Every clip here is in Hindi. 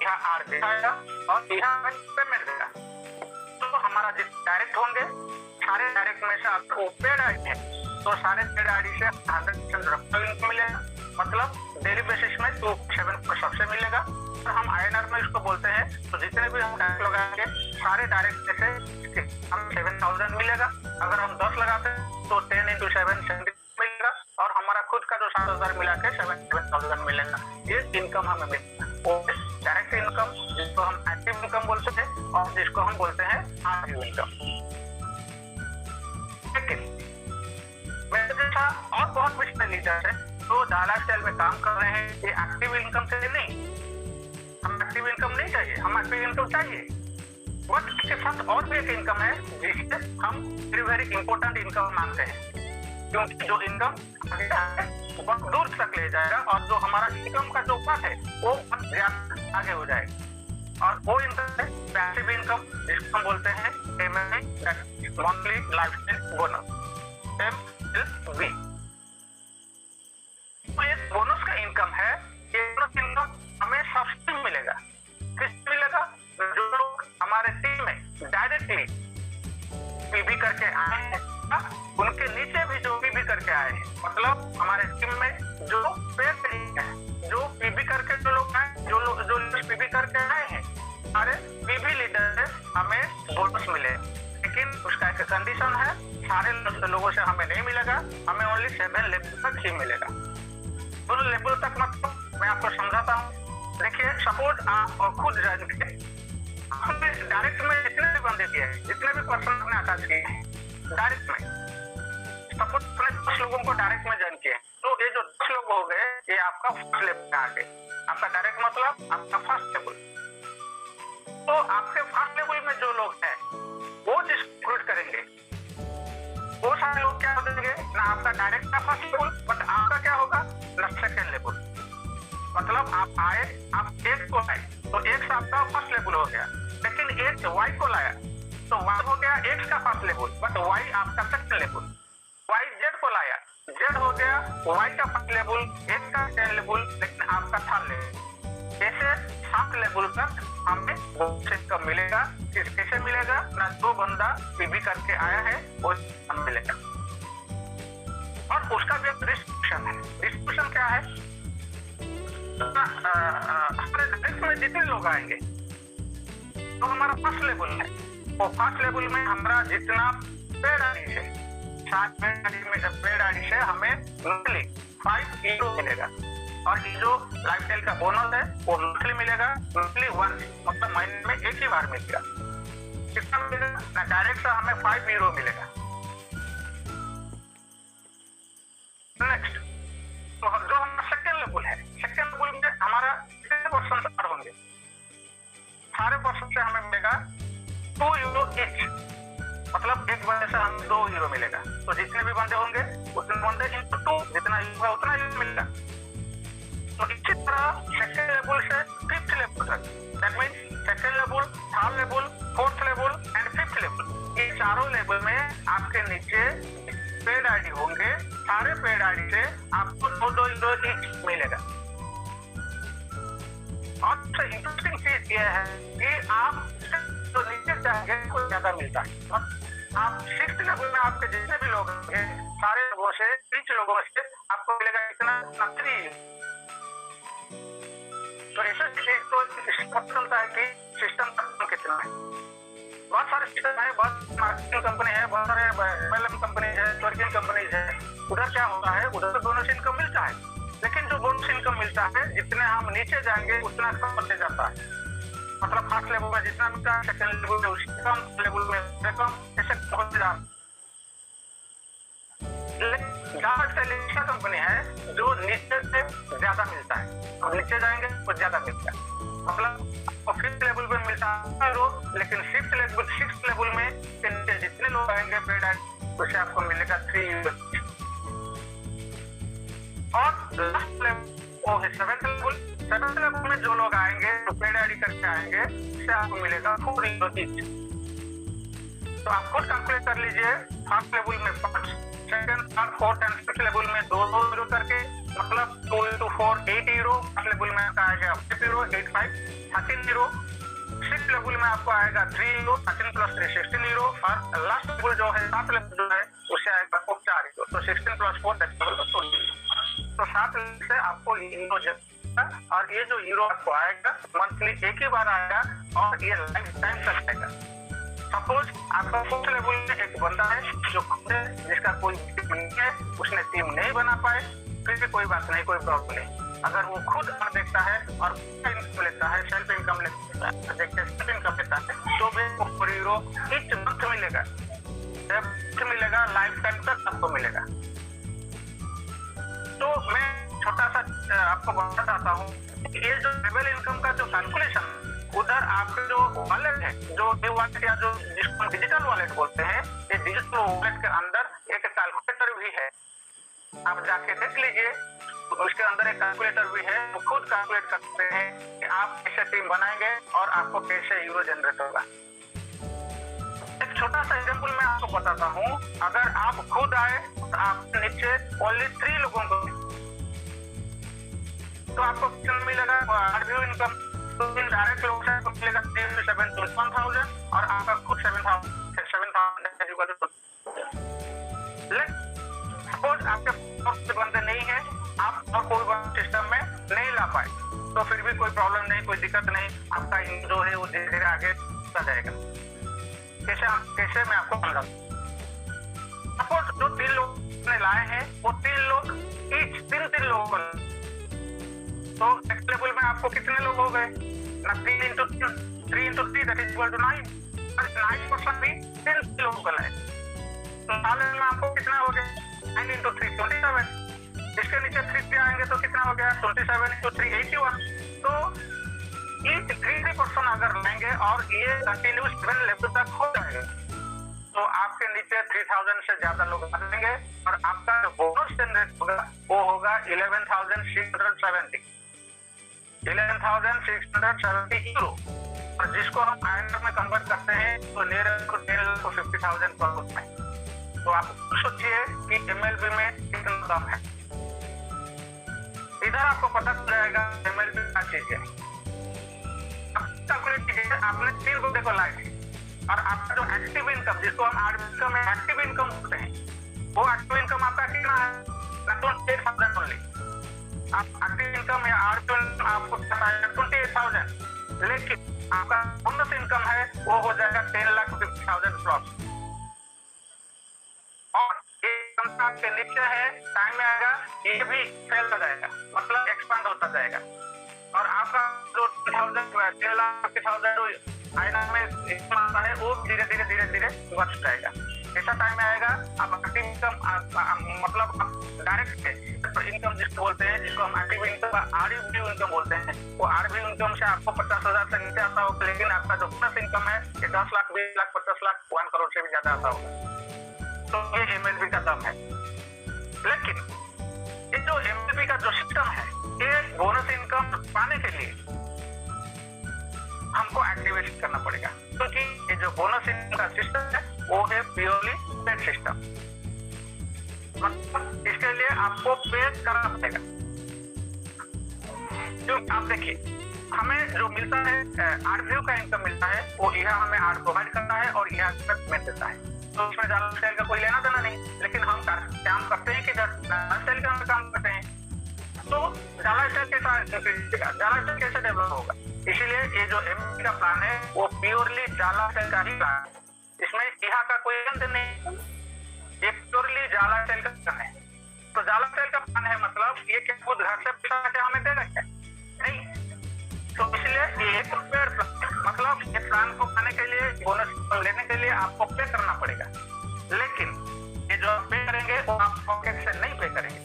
यहाँ आर दिखाएगा और यहाँ हमें पेमेंट देगा। तो हमारा जितने डायरेक्ट होंगे सारे डायरेक्ट में से आपको पेड आईडी है तो सारे पेड आईडी से 100% रेफरल इनकम मिलेगा, मतलब डेली बेसिस में 2.7 सबसे मिलेगा। और हम INR में इसको बोलते हैं तो जितने भी हम डायरेक्ट लगाएंगे सारे डायरेक्ट में से हम 7,000 मिलेगा। अगर हम 10 लगाते हैं तो 10 × 7 70 मिलेगा और हमारा खुद का जो 7,000 मिला के 7,000 मिलेगा। ये इनकम हमें मिलेगा। डायरेक्ट इनकम जिसको हम एक्टिव इनकम बोलते हैं और जिसको हम बोलते हैं पैसिव इनकम। लेकिन मेरे जैसा और बहुत बिजनेस लीडर है तो लाइफस्टाइल में काम कर रहे हैं, ये एक्टिव इनकम से नहीं, हम एक्टिव इनकम नहीं चाहिए, हम एक्टिव इनकम चाहिए। बट इसके साथ और भी एक इनकम है जिससे हम वेरी इंपॉर्टेंट इनकम मानते हैं, क्योंकि जो इनकम बहुत दूर तक ले जाएगा और जो हमारा इनकम का जो पार्ट है वो बहुत ज्यादा आगे हो जाएगा। और वो इनकम है पैसिव इनकम जिसको हम बोलते हैं मंथली लाइफस्टाइल बोनस, MLB। तो ये बोनस का इनकम है, ये बोनस इनकम हमें सबसे मिलेगा। किससे मिलेगा? जो लोग हमारे टीम में डायरेक्टली पीबी करके आए हैं, उनके नीचे भी जो पीबी करके आए हैं, मतलब हमारे टीम में जो पेड है, जो पीबी करके जो लोग आए, जो पीबी करके आए हैं, सारे पीबी लीडर से हमें बोनस मिले। लेकिन उसका एक कंडीशन है, सारे लोगों से हमें नहीं मिलेगा, हमें ओनली 7 लेवल तक ही मिलेगा। दोनों लेवल तक मतलब मैं आपको समझाता हूँ। देखिए सपोज आप खुद जान के हमने डायरेक्ट में जितने भी बंदे दिए हैं, जितने भी पर्सन अपने अटैच किए हैं डायरेक्ट में, सपोज अपने 10 लोगों को डायरेक्ट में ज्वाइन किए, तो ये जो 10 लोग हो गए ये आपका फर्स्ट लेवल आ गए। आपका डायरेक्ट मतलब आपका फर्स्ट लेवल। तो आपके फर्स्ट लेवल में जो लोग हैं वो डिस्ट्रीब्यूट करेंगे, वो सारे लोग क्या देंगे ना, आपका डायरेक्ट का फर्स्ट लेवल, बट आपका क्या होगा ना सेकेंड लेवल। मतलब आप आए, आप एक को आए तो एक से आपका फर्स्ट लेवल हो गया, लेकिन एक वाई को लाया तो वाई हो गया एक का फर्स्ट लेवल, बट वाई आपका सेकेंड लेवल। वाई जेड को लाया, जेड हो गया वाई का फर्स्ट लेवल, एक का सेकेंड लेवल, लेकिन आपका थर्ड लेवल। ऐसे 7 लेवल तक हमें इनकम मिलेगा। कैसे मिलेगा ना, जो बंदा पीबी करके आया है वो मिलेगा। और उसका भी एक डिस्ट्रीब्यूशन है। डिस्ट्रीब्यूशन क्या है? हमारे डायरेक्ट में जितने लोग आएंगे तो हमारा फर्स्ट लेवल है, वो फर्स्ट लेवल में हमारा जितना पेड आईडी है, 7 पेड आईडी से हमें मंथली 5 यूरो मिलेगा। और ये जो लाइफस्टाइल का बोनस है वो मंथली मिलेगा, मंथली 1, मतलब महीने में एक ही बार मिलेगा। कितना मिलेगा ना, डायरेक्ट से हमें 5 यूरो मिलेगा। नेक्स्ट तो जो हमारा सेकेंड लेवल है, सेकेंड लेवल में हमारा कितने पर्सन स्टार्ट होंगे, सारे पर्सन से हमें मिलेगा 2 यूरो ईच, मतलब एक बंदे से हमें 2 यूरो मिलेगा। तो जितने भी बंदे होंगे उतने बंदे इंटू 2, जितना होगा उतना यूरो मिलेगा। तो इसी तरह सेकेंड लेवल से 5th लेवल तक, that means second level, third level, 4th level and 5th level, ये चारों लेवल में आपके नीचे पेड आईडी होंगे। सारे पेड आईडी से आपको 2 यूरो ईच मिलेगा। और सबसे इंटरेस्टिंग चीज ये है कि आप जो नीचे जाएंगे को ज्यादा मिलता है। आप 6th लेवल में आपके जितने भी लोग होंगे सारे लोगों से, 3 लोगों से आपको मिलेगा इतना 3। तो ऐसे तो चलता है कि सिस्टम का कितना है। बहुत सारे सिस्टम है, बहुत मार्केटिंग कंपनी है, बहुत सारे MLM कंपनी है, नेटवर्किंग कंपनी है। उधर क्या होता है, उधर तो बोनस इनकम मिलता है, लेकिन जो बोनस इनकम मिलता है जितने हम नीचे जाएंगे उतना कम बढ़ते जाता है। मतलब फर्स्ट लेवल में जितना मिलता है सेकेंड लेवल में उससे कम, लेवल में कम, ऐसे होते जाता है। ऐसा कंपनी है जो नीचे से ज्यादा मिलता है, अब नीचे जाएंगे तो ज्यादा मिलता है। मतलब आपको 5th लेवल पे मिलता है लेकिन 6th लेवल में जितने लोग आएंगे पेड आईडी उससे आपको मिलेगा 3 यूरो। और लास्ट लेवल वो है 7th लेवल में जो लोग आएंगे तो पेड आईडी करके आएंगे उससे आपको मिलेगा 4 यूरो ईच। तो आप खुद कैलकुलेट कर लीजिए, फर्स्ट लेवल में 5, second, third, fourth and 5th level में 2 यूरो करके मतलब 2 into 4 8 यूरो, लेवल में आपका आएगा 5 यूरो 85 13 यूरो, 6 लेवल में आपको आएगा 3 यूरो 13 प्लस 3 16 यूरो, और लास्ट लेवल जो है 7 लेवल जो है उससे आएगा आपको 4 यूरो, तो 16 प्लस 4 दैट लेवल 20। तो 7 लेवल से आपको यूरो जाएगा, और ये जो यूरो आपको आएगा मंथली एक ही बार आएगा और ये लाइफ टाइम तक आएगा। सपोज आपका फर्स्ट लेवल में एक बंदा है जो खुद है, जिसका कोई टीम नहीं है, उसने टीम नहीं बना पाए, फिर भी कोई बात नहीं, कोई प्रॉब्लम नहीं। अगर वो खुद अर्न देखता है और इनकम लेता है, सेल्फ इनकम लेता है, सेल्फ इनकम लेता है, तो भी आपको यूरो ईच मंथ मिलेगा, जब मिलेगा लाइफ टाइम तक आपको मिलेगा। तो मैं छोटा सा आपको बताना चाहता हूँ, ये जो लेवल इनकम का जो कैलकुलेशन, उधर आपके जो वॉलेट है, जो वॉलेट या जो जिसको डिजिटल वॉलेट बोलते हैं, ये डिजिटल वॉलेट के अंदर एक कैलकुलेटर भी है, आप जाके देख लीजिए, उसके अंदर एक कैलकुलेटर भी है, वो खुद कैलकुलेट करते हैं कि आप कैसे टीम बनाएंगे और आपको कैसे यूरो जनरेट होगा। एक छोटा सा एग्जांपल मैं आपको बताता हूँ, अगर आप खुद आए तो आप नीचे ओनली 3 लोगों को, तो आपको कितना मिलेगा आरबीओ इनकम, तो डायरेक्ट लोग से आपको मिलेगा 3 to 7 to 1,000, और आपका खुद 7,000 सपोज आपके बंदे नहीं है, आप और कोई सिस्टम में नहीं ला पाए, तो फिर भी कोई प्रॉब्लम नहीं, कोई दिक्कत नहीं, आपका जो है वो धीरे धीरे आगे बढ़ जाएगा। कैसे मैं आपको समझाऊं, सपोज जो 3 लोग ने लाए हैं, वो 3 लोग ईच 3 लोगों को, तो नेक्स्ट लेवल में आपको कितने लोग हो गए ना, 3 into 3 that is equal to 9, और 9% भी 3 लोगों को लाए, तो साल में आपको कितना हो गया 9 into 3 27, इसके नीचे 3 आएंगे तो कितना हो गया 27 into 3 81, तो ये 3% अगर लेंगे और ये कंटिन्यूस 7 लेवल तक हो जाएगा, तो आपके नीचे 3000 से ज्यादा लोग आ जाएंगे, और आपका जो बोनस जनरेट होगा वो होगा 11,670 यूरो, और जिसको हम INR में कन्वर्ट करते हैं तो नियर टू 10,50,000 पर होता है। तो आप सोचिए कि MLB में कितना दाम है, इधर आपको पता चल जाएगा MLB क्या चीज है। कैलकुलेट कीजिए, आपने 3 बंदे को लाए थे, और आपका जो एक्टिव इनकम, जिसको हम आरबीओ में एक्टिव इनकम बोलते हैं, वो एक्टिव इनकम आपका कितना है ना, 28,000 ओनली। आप एक्टिव इनकम या आरबीओ आपको 28,000, लेकिन आपका बोनस इनकम है वो हो जाएगा 10,50,000 प्लस, और के नीचे है टाइम में आएगा, ये भी फेल हो जाएगा, मतलब एक्सपांड होता जाएगा, और आपका जो 10,50,000 INR में आता है वो धीरे धीरे बढ़ जाएगा। ऐसा टाइम में आएगा आप एक्टिव इनकम, मतलब डायरेक्ट इनकम जिसको बोलते हैं, जिसको हम एक्टिव इनकम आरबीओ इनकम बोलते हैं, वो आरबीओ इनकम से आपको 50,000 से नीचे आता होगा, लेकिन आपका जो बोनस इनकम है ये 10 लाख 20 लाख 50 लाख 1 करोड़ से भी ज्यादा आता होगा, तो ये MLB का दाम है। लेकिन ये जो MLB का जो सिस्टम है, ये बोनस इनकम पाने के लिए हमको एक्टिवेट करना पड़ेगा, क्योंकि ये जो बोनस इनकम का सिस्टम है वो है प्योरली पेड सिस्टम, मतलब इसके लिए आपको पे करना पड़ेगा। जो आप देखिए, हमें जो मिलता है आरबीओ का इनकम मिलता है, वो यहाँ हमें आर प्रोवाइड करता है और यहाँ पेमेंट देता है, तो उसमें जाला सेल का कोई लेना देना नहीं, लेकिन हम काम करते हैं कि जाला सेल का काम करते हैं, तो जाला सेल कैसे डेवलप होगा, इसीलिए ये जो MLB का प्लान है वो प्योरली जाला सेल का ही प्लान है, इसमें यहाँ का कोई लेन नहीं, ये प्योरली जाला सेल का प्लान है। तो जाला सेल का प्लान है मतलब ये क्या खुद घर से पैसा के हमें दे रहे हैं नहीं, तो इसलिए ये पेड मतलब ये प्लान को पाने के लिए, बोनस लेने के लिए आपको पे करना पड़ेगा, लेकिन ये जो आप पे करेंगे वो आप पॉकेट से नहीं पे करेंगे,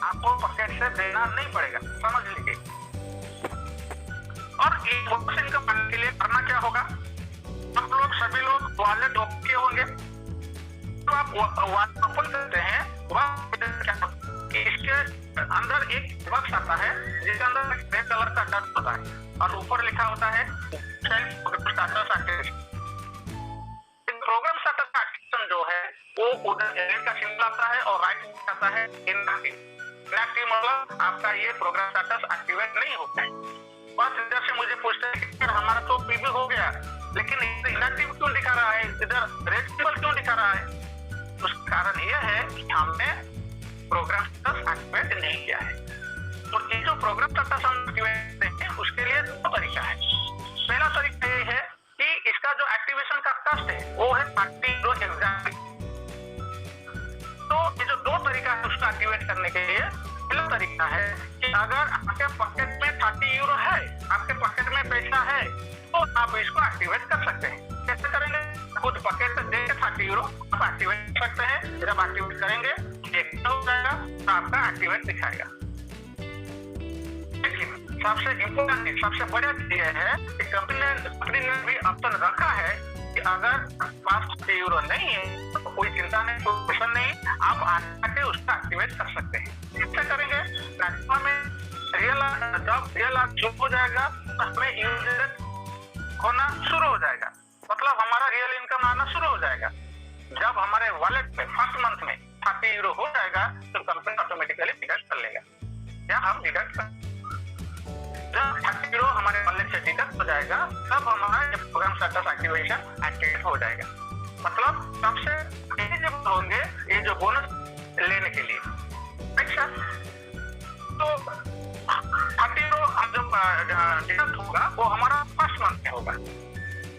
आपको पॉकेट से देना नहीं पड़ेगा, समझ लीजिए। और ये बोनस इनकम पाने के लिए करना क्या होगा, आप लोग सभी लोग वॉलेट ओपन किए होंगे, तो आप वॉलेट ओपन करते हैं, वह कि इसके अंदर एक बॉक्स आता है जिसके अंदर एक रेड कलर का डॉट होता है और ऊपर लिखा होता है self starters activation. Program starter activation जो है वो उधर एल का सिंबल आता है और राइट आता है इनएक्टिव मतलब आपका ये प्रोग्राम स्टेटस एक्टिवेट नहीं होता है। बस इधर से मुझे पूछते हैं कि हमारा तो पीबी हो गया, लेकिन इनएक्टिव क्यों दिखा रहा है, इधर रेड सिंबल क्यों दिखा रहा है? उसका कारण यह है कि हमने प्रोग्राम स्टेटस एक्टिवेट नहीं किया है। तो ये जो प्रोग्राम स्टेटस हम एक्टिवेट करते हैं उसके लिए दो तरीका है। पहला तरीका ये है कि इसका जो एक्टिवेशन का कॉस्ट है वो है 30 यूरो एग्जैक्टली। तो ये जो दो तरीका है उसको एक्टिवेट करने के लिए, पहला तरीका है कि अगर आपके पॉकेट में 30 यूरो है, आपके पॉकेट में पैसा है, तो आप इसको एक्टिवेट कर सकते हैं। कैसे करेंगे? खुद पॉकेट से देके 30 यूरो आप एक्टिवेट कर सकते हैं। जब एक्टिवेट करेंगे एक हो जाएगा तो आपका एक्टिवेट दिखाएगा। लेकिन सबसे इम्पोर्टेंट, सबसे बड़ा चीज यह है कि कंपनी ने भी ऑप्शन रखा है कि अगर पास 30 यूरो नहीं है तो कोई चिंता नहीं, कोई क्वेश्चन नहीं, आप आके उसको एक्टिवेट कर सकते हैं। कैसे करेंगे? मैक्सिमम में जब रियल शुरू हो जाएगा तो हमें यूज होना शुरू हो जाएगा, मतलब हमारा रियल इनकम आना शुरू हो जाएगा। जब हमारे वॉलेट में फर्स्ट मंथ में 30 यूरो हो जाएगा तो कंपनी ऑटोमेटिकली डिडक्ट कर लेगा, या हम डिडक्ट कर। जब 30 यूरो हमारे वॉलेट से डिडक्ट हो जाएगा तब हमारा ये प्रोग्राम स्टेटस एक्टिवेशन एक्टिवेट हो जाएगा। मतलब सबसे एलिजिबल होंगे ये जो बोनस लेने के लिए। अच्छा, तो 30 यूरो जब डिडक्ट होगा वो हमारा फर्स्ट मंथ में होगा,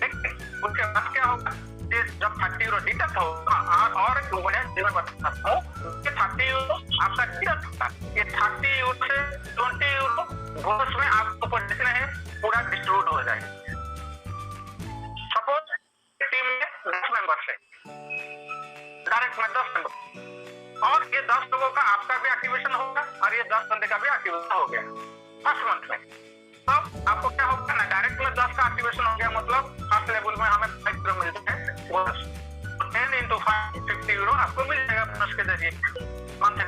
लेकिन उसके बाद क्या होगा? जब 30 यूरो डिडक्ट होगा और एक बढ़िया चीज मैं बता सकता हूँ कि 30 यूरो आपका डिडक्ट होगा, ये 30 यूरो से 20 यूरो बोनस में आपको ऊपर जितने हैं पूरा डिस्ट्रीब्यूट हो जाएगा। सपोज टीम में 10 मेंबर है, डायरेक्ट में 10 मेंबर, और ये 10 लोगों का आपका भी एक्टिवेशन होगा और ये 10 बंदे का भी एक्टिवेशन हो गया फर्स्ट मंथ में। तो आपको क्या होगा ना, डायरेक्ट में 10 का एक्टिवेशन हो गया, मतलब फर्स्ट लेवल में हमें 5 यूरो मिलते हैं बोनस, 10 into 5 50 यूरो आपको मिल जाएगा बोनस के जरिए मंथ।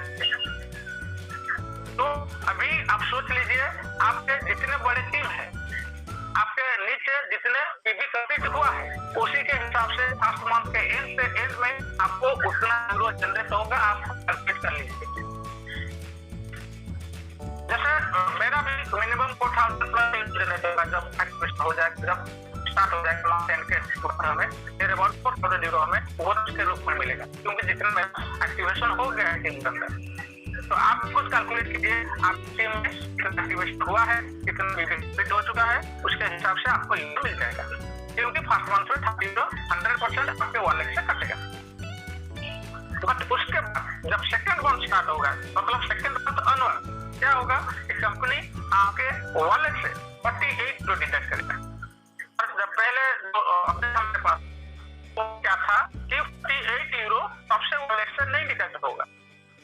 तो अभी आप सोच लीजिए आपके जितने बड़े टीम है, आपके नीचे जितने पीबी कंप्लीट हुआ है, उसी के हिसाब से फर्स्ट मंथ के एंड से एंड में आपको उतना यूरो जनरेट होगा, आप कैलकुलेट कर लीजिए। जैसे मेरा भी मिनिमम 4000 प्लस जनरेट होगा जब एक्टिवेशन हो जाएगा, जब स्टार्ट हो जाएगा मंथ एंड के हमें मेरे अबाउट 4000 यूरो हमें बोनस के रूप में मिलेगा, क्योंकि जितना मेरा एक्टिवेशन हो गया है टीम के अंदर। तो आप खुद कैलकुलेट कीजिए आपकी टीम में कितना एक्टिवेशन हुआ है, कितना बेनिफिट हो चुका है, उसके हिसाब से आपको यूरो मिल जाएगा, क्योंकि फर्स्ट मंथ में 30 यूरो 100% आपके वॉलेट से कटेगा। बट उसके बाद जब सेकंड मंथ स्टार्ट होगा, मतलब सेकंड मंथ ऑनवर्ड क्या होगा कि कंपनी आपके वॉलेट से 48 यूरो डिडक्ट करेगा। और जब पहले अपडेट हमारे पास वो क्या था कि 48 यूरो सबसे वॉलेट से नहीं डिडक्ट होगा,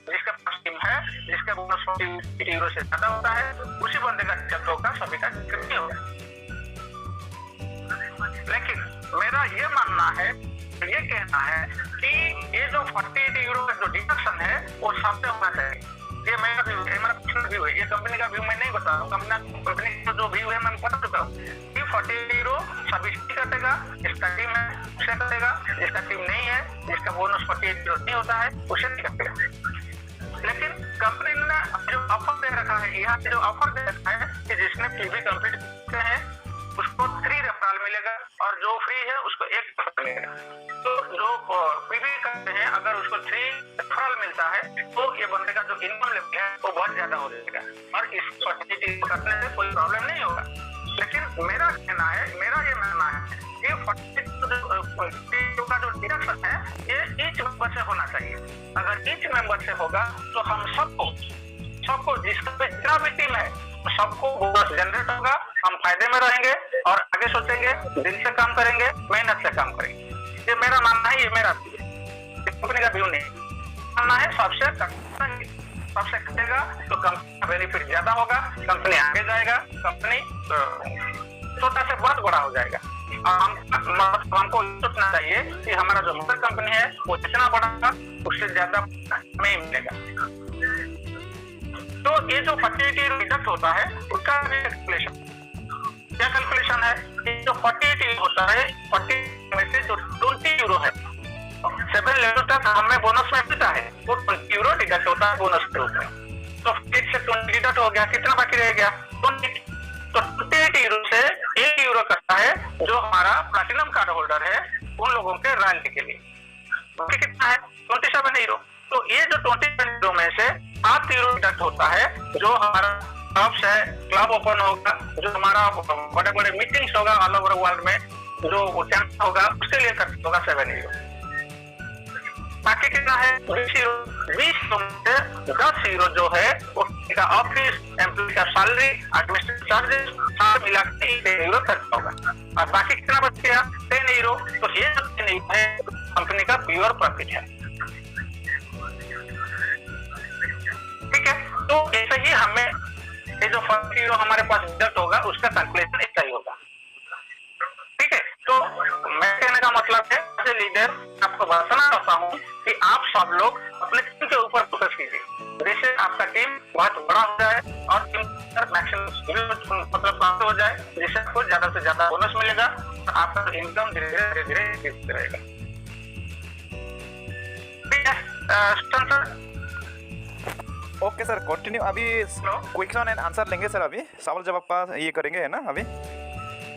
जिसका पास टीम है, जिसका बोनस 40 यूरो से ज्यादा होता है, उसी बंदे का डिडक्ट होगा, सभी का डिडक्ट नहीं होगा। लेकिन मेरा ये मानना है, ये कहना है कि ये जो 48 यूरो का जो डिडक्शन है वो सबसे होना चाहिए। ये मेरा व्यू है, मेरा पर्सनल व्यू है, ये कंपनी का व्यू मैं नहीं बता रहा हूँ। कंपनी का जो व्यू है मैं बता चुका हूँ कि 48 यूरो सभी कटेगा, जिसका टीम है उसे कटेगा, जिसका टीम नहीं है, जिसका बोनस 48 यूरो नहीं होता है उसे नहीं कटेगा। लेकिन कंपनी ने जो ऑफर दे रखा है, यहाँ से जो ऑफर दे रखा है कि जिसने पीबी कंप्लीट किए हैं उसको 3 रेफरल मिलेगा और जो फ्री है उसको 1 रेफरल मिलेगा। तो जो पीबी करते हैं अगर उसको 3 रेफरल मिलता है तो ये बंदे का जो इनकम लेवल है वो बहुत ज्यादा हो जाएगा और इस फैसिलिटी को करने से कोई प्रॉब्लम नहीं होगा। लेकिन मेरा कहना है, मेरा ये मानना है कि 40 का जो डिडक्शन है ये ईच मेंबर से होना चाहिए। अगर ईच मेंबर से होगा तो हम सबको जितना भी टीम है सबको बोनस जनरेट होगा, हम फायदे में रहेंगे और आगे सोचेंगे, दिल से काम करेंगे, मेहनत से काम करेंगे। ये मेरा मानना है, ये मेरा कंपनी का व्यू नहीं मानना है। सबसे कटेगा तो कंपनी का बेनिफिट ज्यादा होगा, कंपनी आगे जाएगा, कंपनी छोटा से बहुत बड़ा हो जाएगा। हमको सोचना चाहिए कि हमारा जो मदर कंपनी है वो जितना बढ़ेगा उससे ज्यादा हमें मिलेगा। तो ये जो 48 यूरो डिडक्ट होता है उसका कैलकुलेशन क्या कैलकुलेशन है? ये जो 48 यूरो होता है, 40 में से जो 20 यूरो है 7 लेवल तक हमें बोनस में मिलता है, वो 20 यूरो डिडक्ट होता है बोनस के रूप में। तो 1 से 20 डिडक्ट हो गया, कितना बाकी रह गया 20। तो 28 यूरो से 1 यूरो करता है जो हमारा प्लैटिनम कार्ड होल्डर है उन लोगों के रॉयल्टी के लिए। बाकी कितना है 27 यूरो। तो ये जो 27 यूरो में से 7 यूरो डिडक्ट होता है जो हमारा क्लब्स है, क्लब ओपन होगा, जो हमारा बड़े बड़े मीटिंग्स होगा ऑल ओवर वर्ल्ड में, जो कैंप होगा उसके लिए खर्च होगा 7 यूरो। बाकी कितना है 20 यूरो। 20 यूरो से 10 यूरो जो है उसका ऑफिस, एम्प्लॉय का सैलरी, एडमिनिस्ट्रेटिव चार्जेस सब मिला के 10 यूरो खर्च होगा। और बाकी कितना बच गया 10 यूरो। तो ये 10 यूरो है कंपनी का प्योर प्रॉफिट है। ठीक है, तो ऐसे ही हमें ये जो 40 यूरो हमारे पास रिजल्ट होगा उसका कैलकुलेशन ऐसा ही होगा। ठीक है, तो मैं कहने का मतलब है एज ए लीडर आपको बताना चाहता हूँ कि आप सब लोग अपने टीम के ऊपर फोकस कीजिए, जैसे आपका टीम बहुत बड़ा हो जाए और टीम मैक्सिमम मतलब प्राप्त हो जाए, जिससे आपको ज्यादा से ज्यादा बोनस मिलेगा और आपका इनकम धीरे धीरे रहेगा। ठीक है सर। Okay sir, continue. अभी क्वेश्चन एंड आंसर लेंगे सर, अभी सवाल जवाब का ये करेंगे है ना अभी।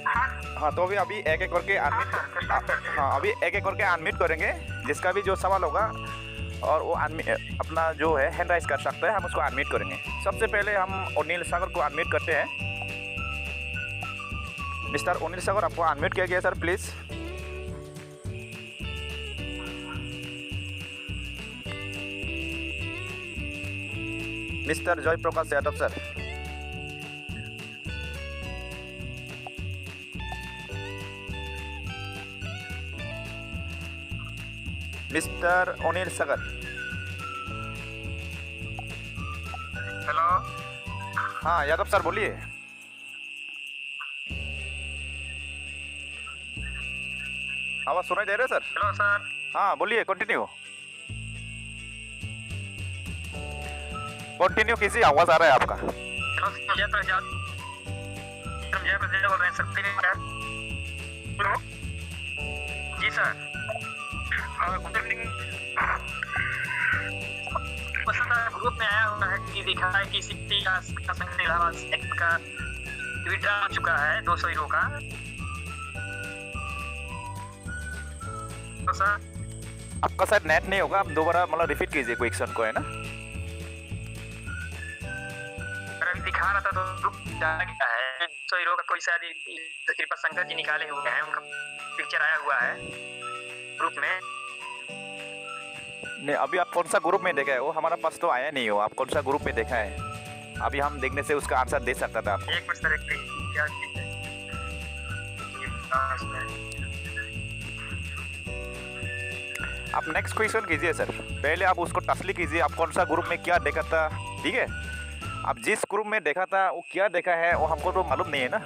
हाँ, तो अभी एक एक करके अभी एक एक करके अनम्यूट करेंगे, जिसका भी जो सवाल होगा और वो अपना जो है हैंड राइज कर सकता है, हम उसको अनम्यूट करेंगे। सबसे पहले हम अनिल सागर को अनम्यूट करते हैं। मिस्टर अनिल सागर, आपको अनम्यूट किया गया सर, प्लीज़। मिस्टर जय प्रकाश यादव सर। मिस्टर अनिल सागर। हेलो। हाँ यादव सर बोलिए। आवाज सुनाई दे रहा है सर? Hello sir. हाँ बोलिए, कंटिन्यू कीजिए, आवाज आ रहा है आपका। जय प्रसाद बोल रहे हैं सर। हेलो जी सर। Good evening. ग्रुप में आया हुआ है कि दिखा है कि सिटी का संघ इलाहाबाद का विड्रॉ हो चुका है 200 यूरो का। तो सर आपका शायद नेट नहीं होगा, आप दोबारा मतलब रिपीट कीजिए क्वेश्चन को, है ना। दिखा रहा था तो ग्रुप डाला गया है 200 यूरो का, कोई शायद कृपा शंकर जी निकाले हुए हैं, उनका पिक्चर आया हुआ है ग्रुप में। नहीं, अभी आप कौन सा ग्रुप में देखा है? वो हमारा पास तो आया नहीं हो। आप कौन सा ग्रुप में देखा है? अभी हम देखने से उसका आंसर दे सकता था आप। एक मिनट सर, क्या आप नेक्स्ट क्वेश्चन कीजिए सर, पहले आप उसको तसली कीजिए, आप कौन सा ग्रुप में क्या देखा था। ठीक है, आप जिस ग्रुप में देखा था वो क्या देखा है वो हमको तो मालूम नहीं है ना।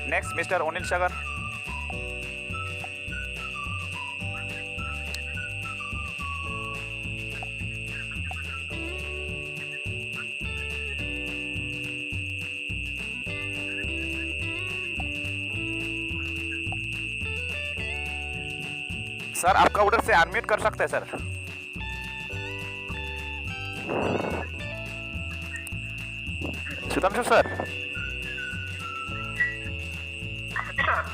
नेक्स्ट मिस्टर अनिल सागर। सर आपका उधर से अनम्यूट कर सकते हैं सर। सुधांशु सर,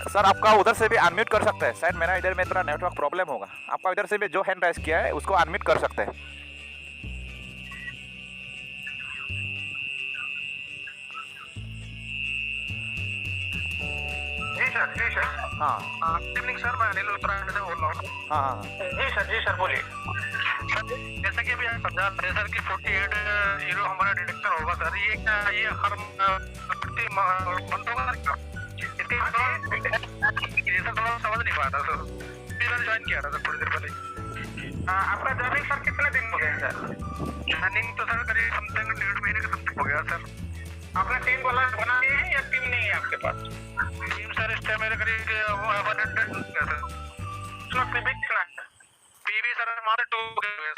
सर आपका उधर से भी अनम्यूट कर सकते हैं। शायद मेरा इधर में थोड़ा नेटवर्क प्रॉब्लम होगा। आपका इधर से भी जो हैंड राइज किया है उसको अनम्यूट कर सकते हैं। जी सर। हाँ गुड इवनिंग सर, मैं अनिल उत्तराखंड से बोल रहा हूँ। हाँ जी सर बोलिए। सर जैसा कि अभी आप समझा रहे सर कि 48 यूरो हमारा डिडक्शन होगा सर, ये क्या ये हर मंथ होगा? इसके सर थोड़ा समझ नहीं पा रहा सर, मैंने ज्वाइन किया था सर थोड़ी देर पहले। आपका जर्निंग सर कितने दिन हो गए सर? जर्निंग तो सर करीब समथिंग 1.5 महीने के समथिंग हो गया सर। आपने टीम बना ली है या टीम नहीं है आपके पास? टीम सर इस टाइम मेरे करीब 100 सर। उसमें पीबी कितना है? पीबी सर हमारे 2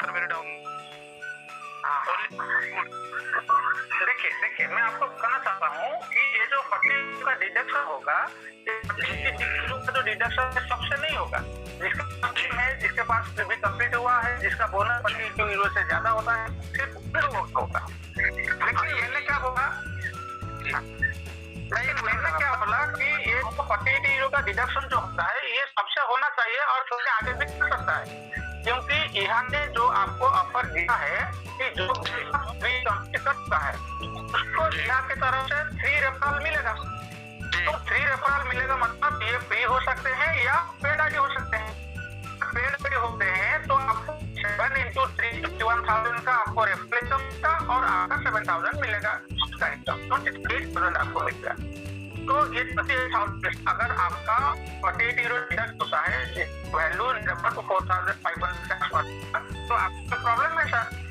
सर मेरे डाउन। देखिए मैं आपको कहना चाहता हूँ कि ये जो 40 का डिडक्शन होगा, का जो डिडक्शन सबसे नहीं होगा। जिसका टीम है, जिसके पास भी कंप्लीट हुआ है, जिसका बोनस 42 यूरो से ज्यादा होता है, सिर्फ उन लोगों का होगा। लेकिन मैंने क्या बोला कि ये 48 यूरो का डिडक्शन जो होता है ये सबसे होना चाहिए और सबसे आगे भी कर सकता है, क्योंकि यहाँ ने जो आपको ऑफर दिया है कि जो फ्री कंप्लीट करता है उसको यहाँ की तरफ से 3 रेफरल मिलेगा। तो 3 रेफरल मिलेगा मतलब ये फ्री हो सकते हैं या पेड आईडी हो सकते हैं। पेड आईडी होते हैं तो आपको 7 into 3 51,000 का आपको रेफरल इनकम का और आपका 7,000 मिलेगा उसका इनकम, 28,000 आपको मिलेगा। तो ये 28,000 अगर आपका 48 यूरो डिडक्ट होता है वैल्यू नंबर को 4,500 तो आपका प्रॉब्लम है सर।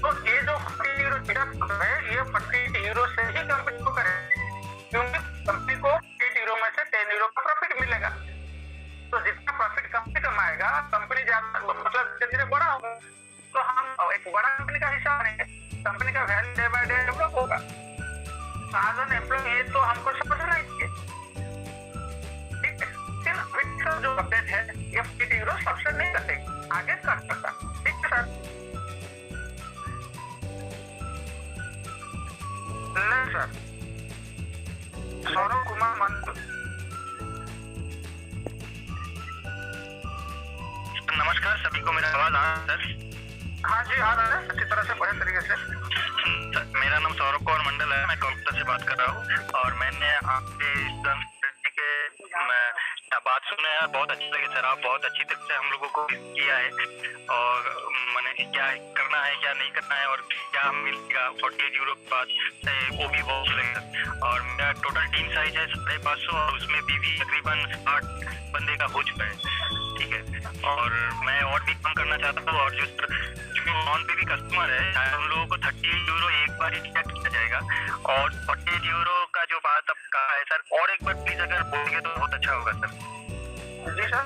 तो ये जो 40 यूरो डिडक्ट होता है ये 40 यूरो से ही कंपनी को करे, क्योंकि कंपनी को 8 यूरो में से 10 यूरो का प्रॉफिट मिलेगा। तो जितना प्रॉफिट कंपनी कमाएगा कंपनी ज्यादा मतलब धीरे-धीरे बड़ा होगा, तो हम एक बड़ा कंपनी का हिस्सा बनेंगे, कंपनी का value day by day develop होगा। एज एन एम्प्लॉय तो हमको समझना चाहिए, ठीक है। फिर जो अपडेट है ये 40 यूरो सबसे नहीं कटेगी, आगे कर सकता, ठीक है सर। नहीं सर, सौरभ कुमार मंडल। नमस्कार, सभी को मेरा आवाज आ रहा है सर? हाँ जी आ रहा है अच्छी तरह से, बढ़िया तरीके से। मेरा नाम सौरभ कुमार मंडल है, मैं कोलकाता से बात कर रहा हूँ और मैंने आपके बात सुना है, बहुत अच्छी लगी सर। आप बहुत अच्छी तरह से हम लोगों को किया है और मैंने क्या करना है क्या नहीं करना है और क्या मिलेगा 48 यूरो के बाद वो भी बहुत लगेगा। और मेरा टोटल टीम साइज है 550 और उसमें भी तकरीबन 8 बंदे का हो चुका है, ठीक है। और मैं और भी कम करना चाहता हूँ और जो नॉन पे भी कस्टमर है उन लोगों को 30 यूरो एक बार ही डिडक्ट किया जाएगा। और 48 यूरो का जो बात अब कहा है सर, और एक बार प्लीज अगर बोलेंगे तो बहुत अच्छा होगा सर। जी सर,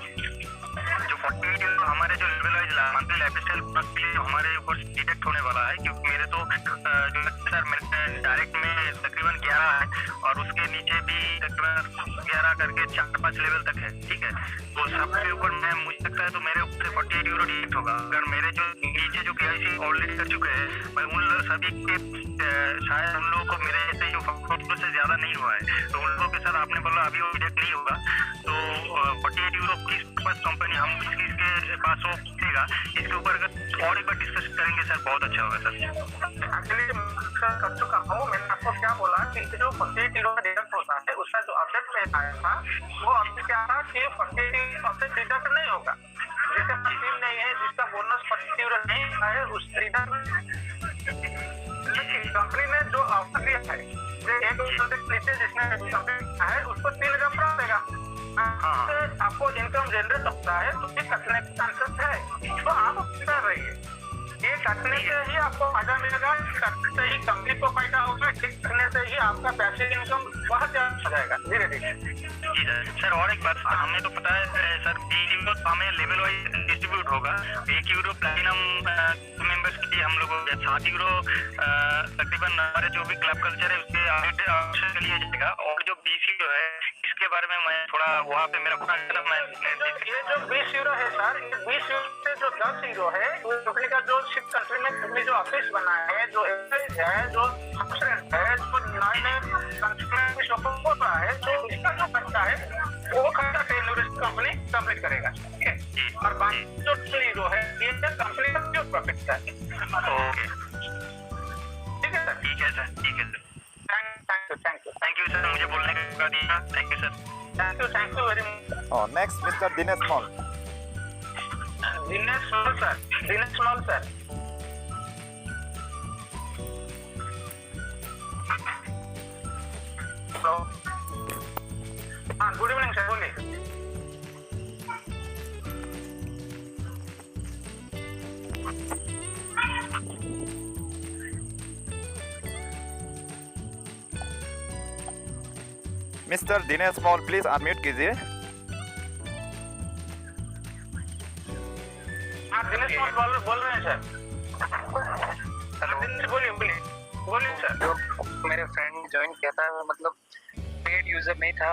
जो 48 यूरो हमारे जो लेवल वाइज मंथली लाइफस्टाइल के लिए जो हमारे ऊपर डिडक्ट होने वाला है, क्योंकि मेरे तो जो सर मेरे डायरेक्ट में तकरीबन 11 है और उसके नीचे भी तकरीबन 11 करके 4-5 लेवल तक है, ठीक है। तो सबके ऊपर मैं मुझे लगता है तो मेरे ऊपर 48 यूरो डिडक्ट होगा। अगर मेरे जो नीचे जो KYC ऑलरेडी कर चुके हैं मैं उन लोग सभी के शायद उन लोगों को मेरे जैसे जो 40 से ज्यादा नहीं हुआ है तो उन लोगों के साथ आपने बोला अभी वो डिडक्ट नहीं होगा। तो 48 यूरो किस कंपनी हम किसके पास वो पूछेगा, इसके ऊपर अगर और एक बार डिस्कस करेंगे सर बहुत अच्छा होगा सर। एक्चुअली कर चुका हूँ, मैंने आपको क्या बोला कि जो 48 यूरो का डिडक्ट होता है उसका जो अपडेट में आया था वो अपडेट क्या था कि 48 अपडेट डिडक्ट नहीं होगा। जिसका टीम नहीं है, जिसका बोनस 50 यूरो नहीं है उस कंपनी ने जो ऑफर दिया है एक प्रोजेक्ट नीचे जिसने कंप्लीट है उसको 3 रेफरल देगा। आपको इनकम जनरेट होता है तो ये कटने का चांसेस है, तो आप कर रही है। ये कटने से ही आपको फायदा मिलेगा, कटने से ही कंपनी को फायदा होगा, ठीक करने से ही आपका पैसिव इनकम बहुत ज्यादा हो जाएगा धीरे धीरे। जी सर, और एक बात हमें तो पता है सर 3 यूरो हमें लेवल वाइज डिस्ट्रीब्यूट होगा। 1 यूरो प्लैटिनम मेंबर्स के लिए हम लोगों 7 यूरो तकरीबन हमारे जो भी क्लब कल्चर है उसके ऑप्शन के लिए जाएगा। और जो 20 यूरो है इसके बारे में मैं थोड़ा वहाँ पे मेरा ये जो 20 यूरो है सर, ये 20 यूरो से जो 10 यूरो है कंपनी का जो शिप कंट्री में कंपनी जो ऑफिस बना है, जो एम्प्लॉइज है, जो स्टूडेंट है, जो नए कंट्री सपोर्ट कर रहा है, तो इसका जो खर्चा है वो खर्चा 10 यूरो कंपनी कंप्लीट करेगा, ठीक है। और बाकी जो 2 यूरो है ये कंपनी का प्योर प्रॉफिट है। ओके, ठीक है सर, ठीक है सर, ठीक है सर। थैंक यू सर, मुझे बोलने का मौका दिया। Thank you sir, thank you very much. Next mister Dinesh mall. Dinesh mall sir, Dinesh mall sir. Hello, हाँ गुड इवनिंग सर, बोलिए। Mister Dinesh mall please unmute कीजिए। हाँ हाँ दिनेश कुमार बोल रहे हैं सर। हेलो, बोलिए सर। जो मेरे फ्रेंड ने ज्वाइन किया था वो मतलब पेड यूजर नहीं था।